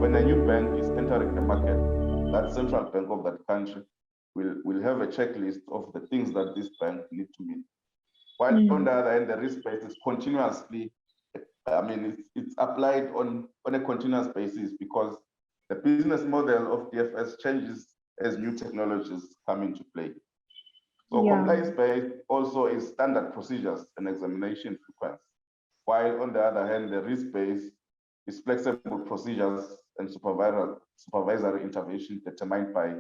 when a new bank is entering the market, that central bank of that country will have a checklist of the things that this bank need to meet. While on the other hand, the risk base is continuously, it's applied on a continuous basis because the business model of DFS changes as new technologies come into play. So compliance-based also is standard procedures and examination frequency, while on the other hand, the risk-based is flexible procedures and supervisory intervention determined by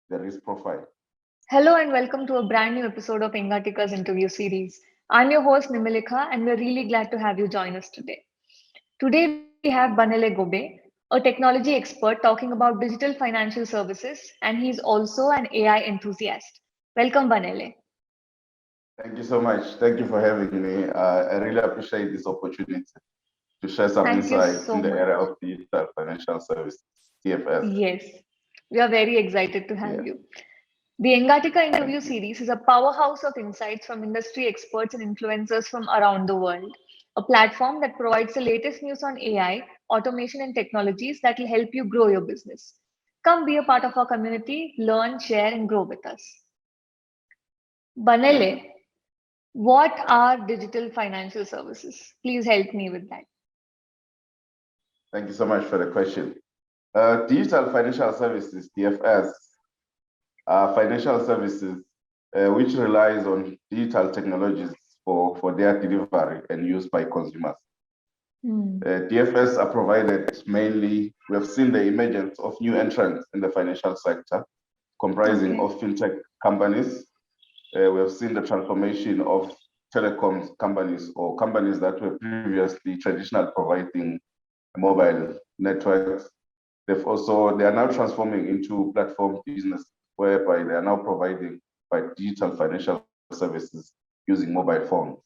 the risk profile. Hello and welcome to a brand new episode of Engatica's interview series. I'm your host Nimilika and we're really glad to have you join us today. Today we have Banele Ngobe, a technology expert talking about digital financial services, and he's also an AI enthusiast. Welcome, Banele. Thank you so much. Thank you for having me. I really appreciate this opportunity to share some Thank you insight so in the much. area of digital financial services, TFS. Yes, we are very excited to have Yeah. you. The Engatica interview Thank you. series is a powerhouse of insights from industry experts and influencers from around the world, a platform that provides the latest news on AI, automation, and technologies that will help you grow your business. Come be a part of our community, learn, share, and grow with us. Banele, what are digital financial services? Please help me with that. Thank you so much for the question. Digital financial services, DFS, are financial services which relies on digital technologies for their delivery and use by consumers. DFS are provided mainly, we have seen the emergence of new entrants in the financial sector, comprising of fintech companies. We have seen the transformation of telecoms companies or companies that were previously traditional providing mobile networks. They are now transforming into platform business whereby they are now providing by digital financial services using mobile phones.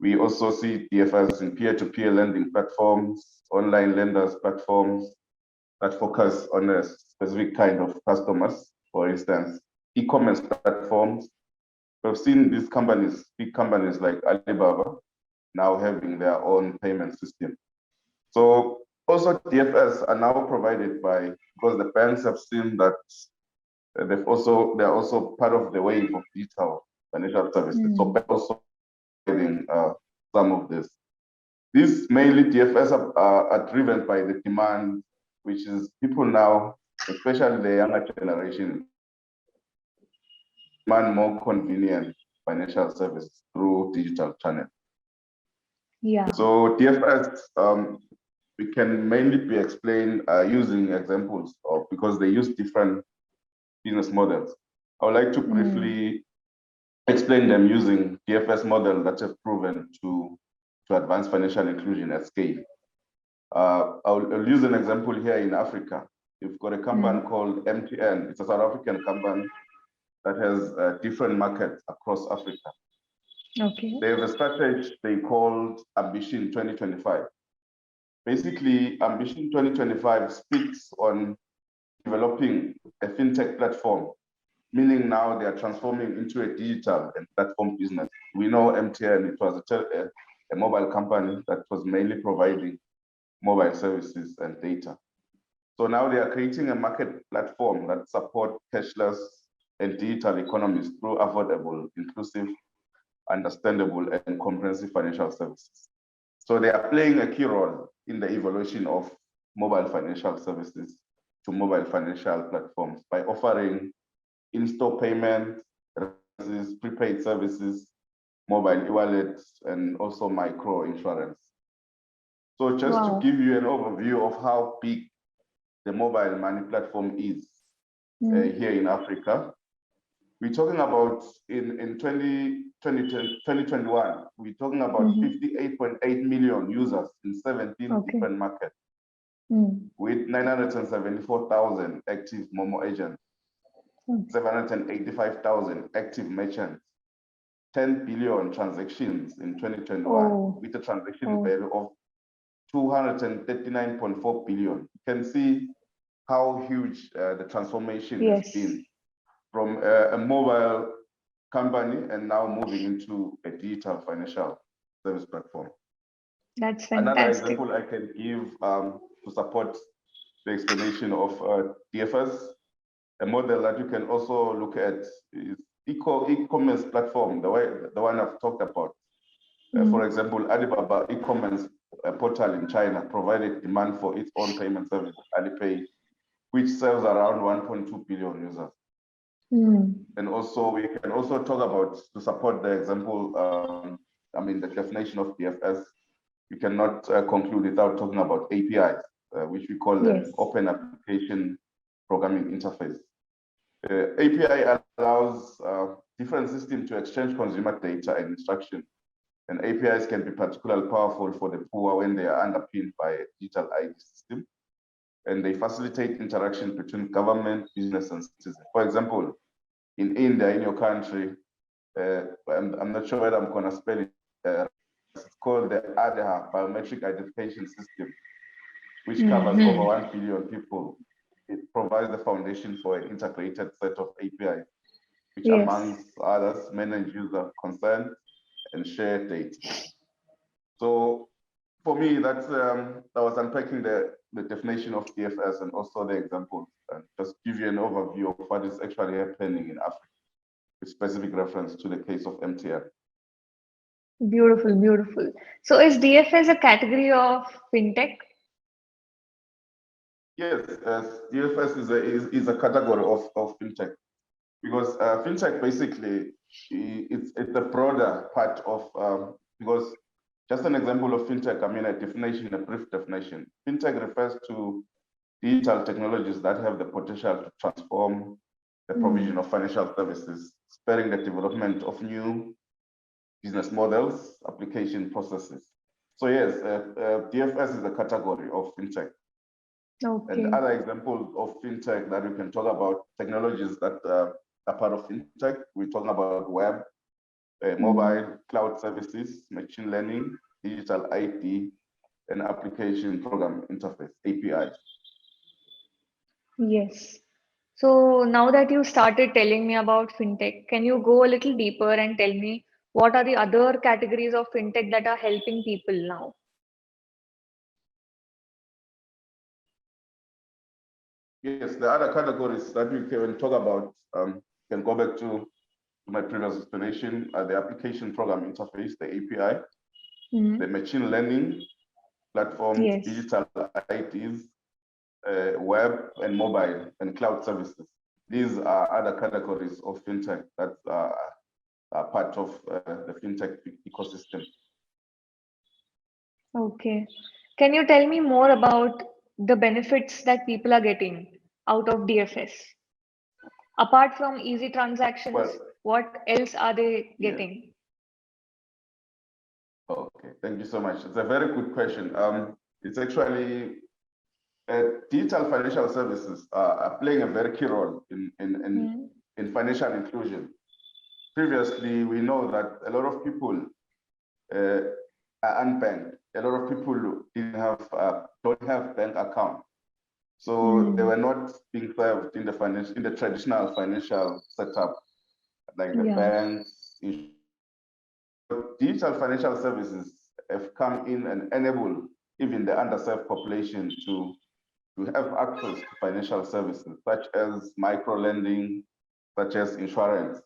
We also see DFS in peer-to-peer lending platforms, online lenders platforms that focus on a specific kind of customers. For instance, e-commerce platforms. We've seen these companies, big companies like Alibaba, now having their own payment system. So also DFS are now provided by, because the banks have seen that they're also part of the wave of digital financial services. So banks also providing some of this. These mainly DFS are driven by the demand, which is people now, especially the younger generation, demand more convenient financial services through digital channels. Yeah. So DFS, we can mainly be explained using examples of, because they use different business models. I would like to briefly explain them using DFS model that have proven to advance financial inclusion at scale. I'll use an example here in Africa. You've got a company called MTN. It's a South African company that has different markets across Africa. Okay. They have a strategy they called Ambition 2025. Basically, Ambition 2025 speaks on developing a fintech platform, meaning now they are transforming into a digital and platform business. We know MTN, it was a mobile company that was mainly providing mobile services and data. So now they are creating a market platform that supports cashless and digital economies through affordable, inclusive, understandable, and comprehensive financial services. So they are playing a key role in the evolution of mobile financial services to mobile financial platforms by offering in-store payment, prepaid services, mobile e-wallets, and also micro insurance. So just to give you an overview of how big the mobile money platform is here in Africa, we're talking about in 2021, we're talking about 58.8 million users in 17 different markets with 974,000 active Momo agents, 785,000 active merchants, 10 billion transactions in 2021 with a transaction value of 239.4 billion. You can see how huge the transformation has been from a mobile company and now moving into a digital financial service platform. That's Another fantastic. example I can give to support the explanation of DFS. A model that you can also look at is e-commerce platform, the one I've talked about. For example, Alibaba e-commerce portal in China provided demand for its own payment service, Alipay, which serves around 1.2 billion users. And also, we can also talk about, to support the example, the definition of DFS, you cannot conclude without talking about APIs, which we call the Open Application Programming Interface. API allows different systems to exchange consumer data and instructions. And APIs can be particularly powerful for the poor when they are underpinned by a digital ID system. And they facilitate interaction between government, business, and citizens. For example, in India, in your country, I'm not sure whether I'm going to spell it, it's called the Aadhaar Biometric Identification System, which covers over 1 billion people. It provides the foundation for an integrated set of APIs, which amongst others manage user consent and share data. So for me, that's I was unpacking the definition of DFS and also the examples, and just give you an overview of what is actually happening in Africa, with specific reference to the case of MTN. Beautiful, beautiful. So is DFS a category of fintech? Yes, DFS is a category of fintech, because fintech basically it's a broader part of because just an example of fintech, a definition, a brief definition. Fintech refers to digital technologies that have the potential to transform the provision of financial services, spurring the development of new business models, application processes. So yes, DFS is a category of fintech. Okay. And other examples of fintech that we can talk about, technologies that are part of fintech, we're talking about web, mobile, cloud services, machine learning, digital ID, and application program interface, API. Yes. So now that you started telling me about fintech, can you go a little deeper and tell me what are the other categories of fintech that are helping people now? Yes, the other categories that we can talk about can go back to my previous explanation, the application program interface, the API, the machine learning platforms, digital IDs, web and mobile and cloud services. These are other categories of fintech that are part of the fintech ecosystem. Okay. Can you tell me more about the benefits that people are getting out of DFS? Apart from easy transactions, what else are they getting? Okay, thank you so much. It's a very good question. It's actually digital financial services are playing a very key role in financial inclusion. Previously, we know that a lot of people are unbanked. A lot of people don't have bank account, so they were not being served in the traditional financial setup, like the banks. Digital financial services have come in and enable even the underserved population to have access to financial services, such as micro lending, such as insurance.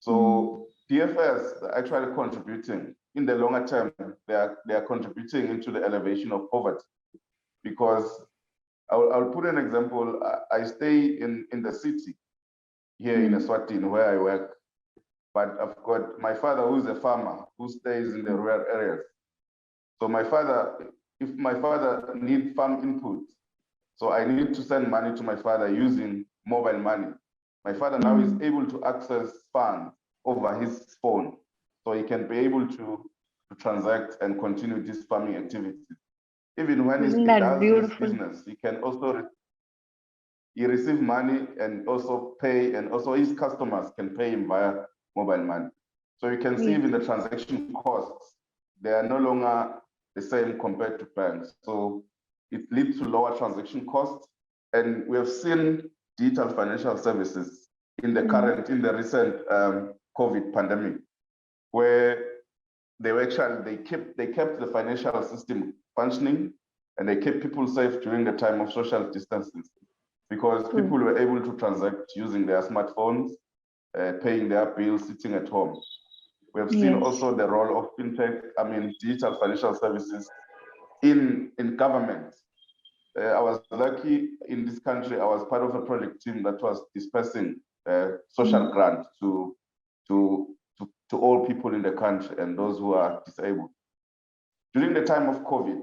So DFS are actually contributing in the longer term. They are contributing into the elevation of poverty, because I'll put an example. I stay in the city here in Eswatini where I work, but I've got my father who's a farmer who stays in the rural areas. So if my father needs farm input, so I need to send money to my father using mobile money. My father now is able to access funds over his phone, so he can be able to transact and continue this farming activities. Even when he does his business, he can also receive money and also pay, and also his customers can pay him via mobile money. So you can see even the transaction costs, they are no longer the same compared to banks. So it leads to lower transaction costs. And we have seen digital financial services in the recent COVID pandemic, where they kept the financial system functioning, and they kept people safe during the time of social distancing, because people were able to transact using their smartphones, paying their bills, sitting at home. We have seen also the role of fintech, digital financial services in government. I was lucky in this country. I was part of a project team that was dispersing social grant to all people in the country and those who are disabled. During the time of COVID,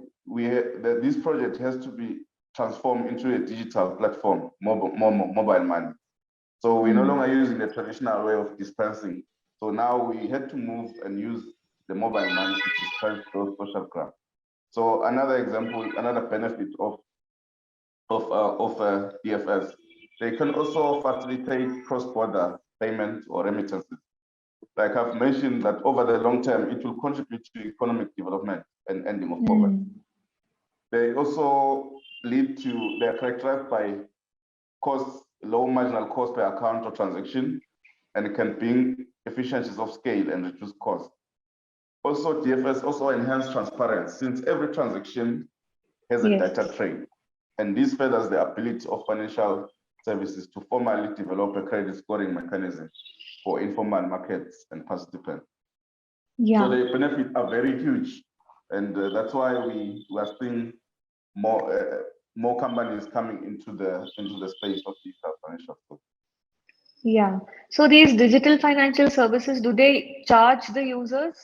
this project has to be transformed into a digital platform, mobile money. So we're no longer using the traditional way of dispensing. So now we had to move and use the mobile money to dispense those social grants. So another example, another benefit of DFS, they can also facilitate cross-border payments or remittances. Like I've mentioned, that over the long term, it will contribute to economic development and ending of poverty. They also they're characterized by low marginal cost per account or transaction, and it can bring efficiencies of scale and reduce costs. Also, DFS also enhance transparency, since every transaction has a data trail, and this furthers the ability of financial services to formally develop a credit scoring mechanism for informal markets and participants. So the benefits are very huge, and that's why we are seeing more companies coming into the space of digital financial services. Yeah. So these digital financial services, do they charge the users?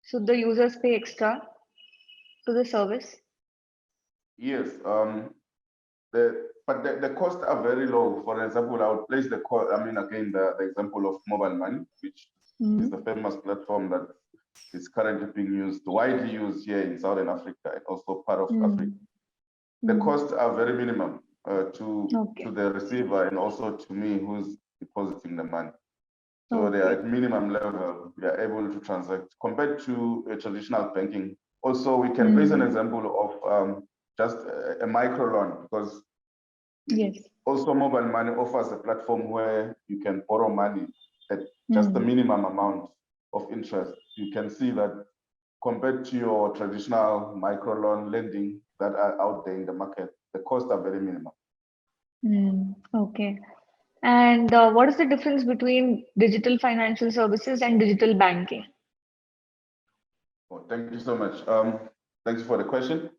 Should the users pay extra to the service? Yes. But the costs are very low. For example, I would place the example of mobile money, which is the famous platform that is currently being used, widely used here in Southern Africa and also part of Africa. The costs are very minimum to the receiver and also to me who's depositing the money. So they are at minimum level. We are able to transact compared to a traditional banking. Also, we can place an example of just a micro loan, because also mobile money offers a platform where you can borrow money at just the minimum amount of interest. You can see that compared to your traditional micro loan lending that are out there in the market, the costs are very minimal. Okay. And what is the difference between digital financial services and digital banking? Oh, thank you so much. Thanks for the question.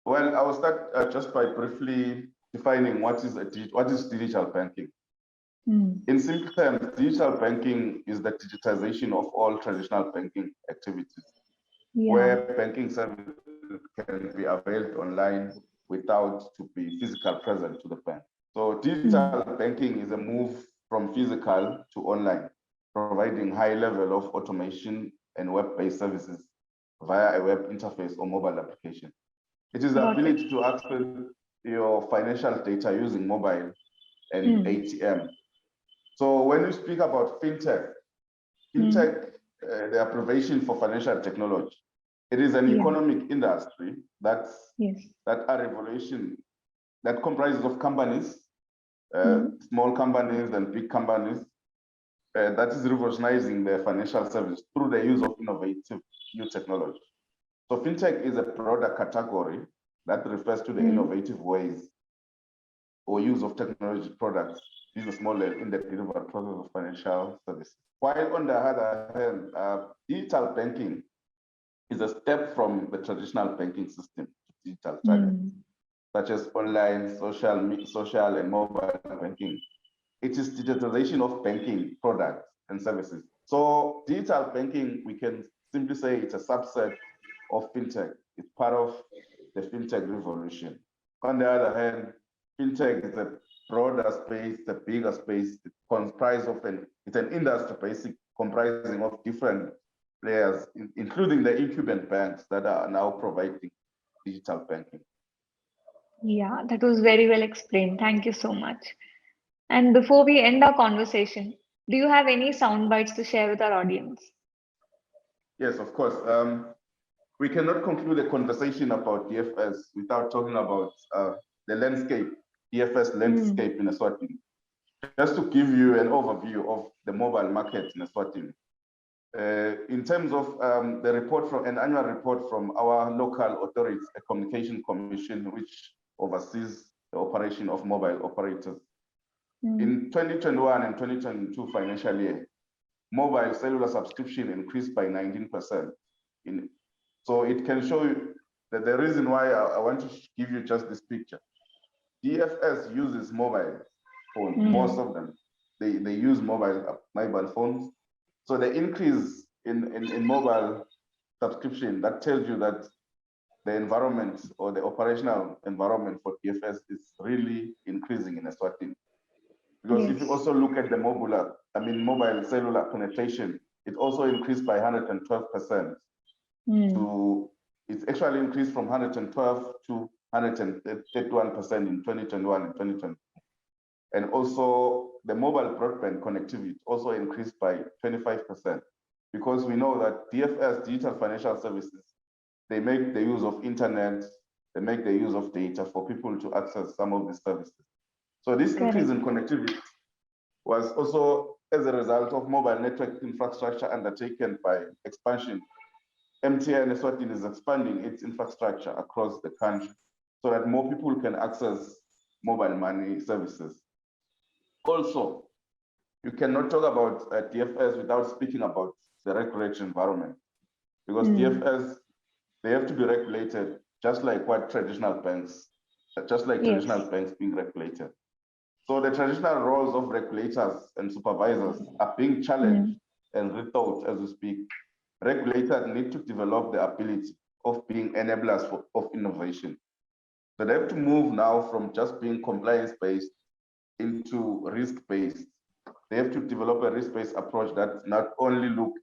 Well, I will start just by briefly defining what is digital banking. In simple terms, digital banking is the digitization of all traditional banking activities, where banking services can be availed online without to be physical present to the bank. So digital banking is a move from physical to online, providing high level of automation and web-based services via a web interface or mobile application. It is the ability to access your financial data using mobile and ATM. So when you speak about fintech, the abbreviation for financial technology, it is an economic industry that are revolution that comprises of companies, small companies and big companies, that is revolutionizing their financial service through the use of innovative new technology. So fintech is a broader category that refers to the innovative ways or use of technology products, business model in the delivery process of financial services. While on the other hand, digital banking is a step from the traditional banking system to digital channels, such as online, social and mobile banking. It is digitalization of banking products and services. So digital banking, we can simply say it's a subset of fintech. It's part of the fintech revolution. On the other hand, fintech is a broader space, a bigger space. It comprises of it's an industry basic comprising of different players, including the incumbent banks that are now providing digital banking. Yeah, that was very well explained. Thank you so much. And before we end our conversation, do you have any sound bites to share with our audience? Yes, of course. We cannot conclude a conversation about DFS without talking about the landscape, DFS landscape in Eswatini. Just to give you an overview of the mobile market in Eswatini. In terms of the report from an annual report from our local authorities, a communication commission, which oversees the operation of mobile operators. In 2021 and 2022 financial year, mobile cellular subscription increased by 19%. So it can show you that the reason why I want to give you just this picture. DFS uses mobile phones, most of them. They use mobile phones. So the increase in mobile subscription, that tells you that the environment or the operational environment for DFS is really increasing in Eswatini. Because if you also look at the mobile cellular penetration, it also increased by 112%. It's actually increased from 112 to 131% in 2021 and 2020. And also the mobile broadband connectivity also increased by 25%, because we know that DFS, digital financial services, they make the use of internet, they make the use of data for people to access some of the services. So this increase in connectivity was also as a result of mobile network infrastructure undertaken by expansion. MTN Eswatini is expanding its infrastructure across the country so that more people can access mobile money services. Also, you cannot talk about DFS without speaking about the regulatory environment, because DFS, they have to be regulated just like traditional banks being regulated. So the traditional roles of regulators and supervisors are being challenged and rethought as we speak. Regulators need to develop the ability of being enablers of innovation. So they have to move now from just being compliance-based into risk-based. They have to develop a risk-based approach that not only look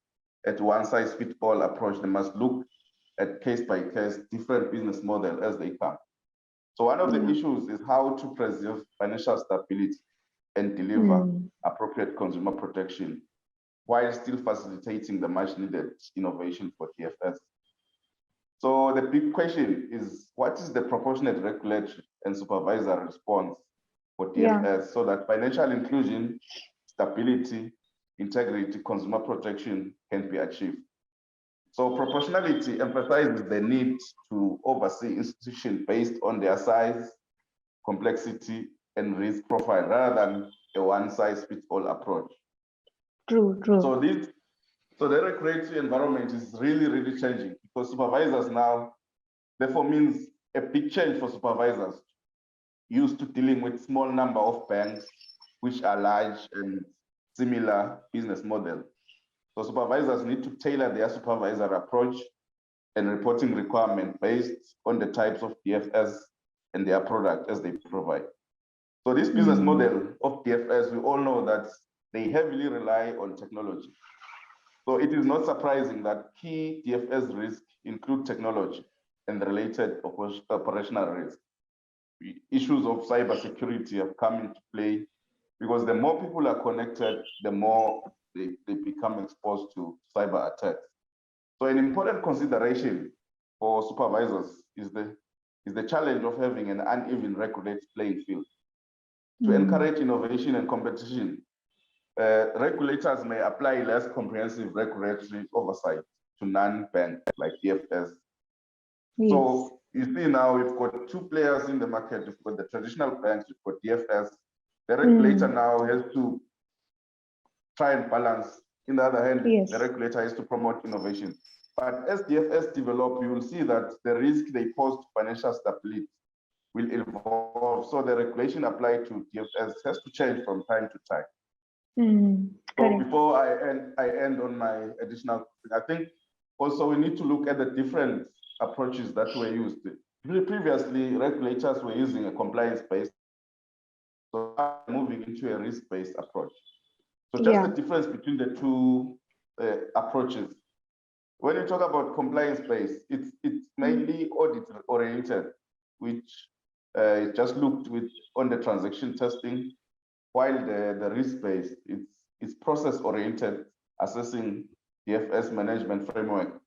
at one-size-fits-all approach, they must look at case-by-case different business model as they come. So one of the issues is how to preserve financial stability and deliver appropriate consumer protection while still facilitating the much needed innovation for DFS. So the big question is, what is the proportionate regulatory and supervisory response for DFS so that financial inclusion, stability, integrity, consumer protection can be achieved? So proportionality emphasizes the need to oversee institutions based on their size, complexity, and risk profile rather than a one-size-fits-all approach. True. So the regulatory environment is really, really changing, because supervisors now, therefore means a big change for supervisors used to dealing with small number of banks, which are large and similar business models. So supervisors need to tailor their supervisory approach and reporting requirement based on the types of DFS and their product as they provide. So this business model of DFS, we all know that they heavily rely on technology. So it is not surprising that key DFS risks include technology and related operational risk. Issues of cybersecurity have come into play, because the more people are connected, the more they become exposed to cyber attacks. So an important consideration for supervisors is the challenge of having an uneven regulated playing field. To encourage innovation and competition, regulators may apply less comprehensive regulatory oversight to non-banks like DFS. So you see now we've got two players in the market. We've got the traditional banks, we've got DFS. The regulator now has to try and balance. In the other hand, the regulator has to promote innovation. But as DFS develop, you will see that the risk they pose to financial stability will evolve. So the regulation applied to DFS has to change from time to time. So before I end on my additional, I think also we need to look at the different approaches that were used. Previously, regulators were using a compliance-based, so moving into a risk-based approach. So just the difference between the two approaches. When you talk about compliance-based, it's mainly audit-oriented, which just looked on the transaction testing, while the risk-based, it's process-oriented, assessing DFS management framework.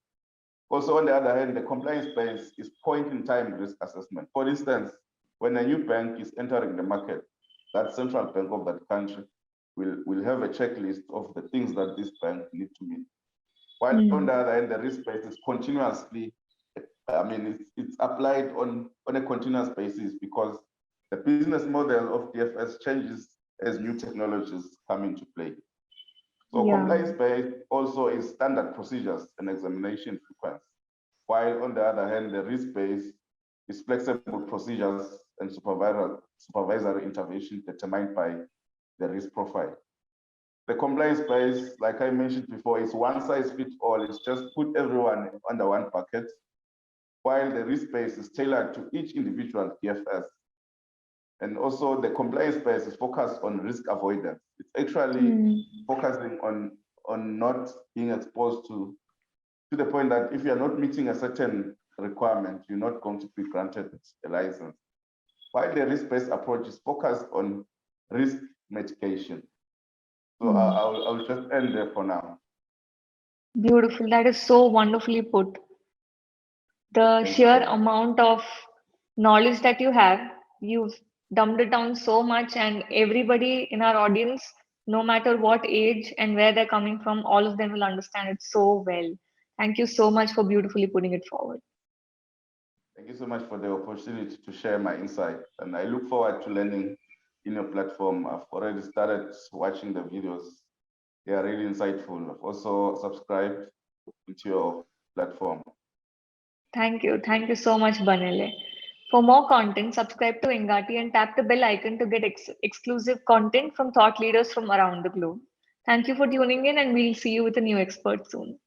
Also, on the other hand, the compliance-based is point-in-time risk assessment. For instance, when a new bank is entering the market, that central bank of that country will have a checklist of the things that this bank needs to meet. While on the Hmm. other hand, the risk base is continuously, it's applied on a continuous basis because the business model of DFS changes as new technologies come into play. So Yeah. compliance based also is standard procedures and examination frequency, while on the other hand, the risk base is flexible procedures and supervisory intervention determined by the risk profile. The compliance base, like I mentioned before, is one size fits all. It's just put everyone under one bucket, while the risk base is tailored to each individual DFS. And also the compliance base is focused on risk avoidance. It's actually Hmm. focusing on not being exposed to the point that if you're not meeting a certain requirement, you're not going to be granted a license. While the risk-based approach is focused on risk mitigation. So Hmm. I'll just end there for now. Beautiful. That is so wonderfully put. The Thank you sheer so much. amount of knowledge that you have, you've dumbed it down so much, and everybody in our audience, no matter what age and where they're coming from, all of them will understand it so well. Thank you so much for beautifully putting it forward. Thank you so much for the opportunity to share my insight. And I look forward to learning in your platform. I've already started watching the videos. They are really insightful. I've also subscribed into your platform. Thank you. Thank you so much, Banele. For more content, subscribe to Engati and tap the bell icon to get exclusive content from thought leaders from around the globe. Thank you for tuning in, and we'll see you with a new expert soon.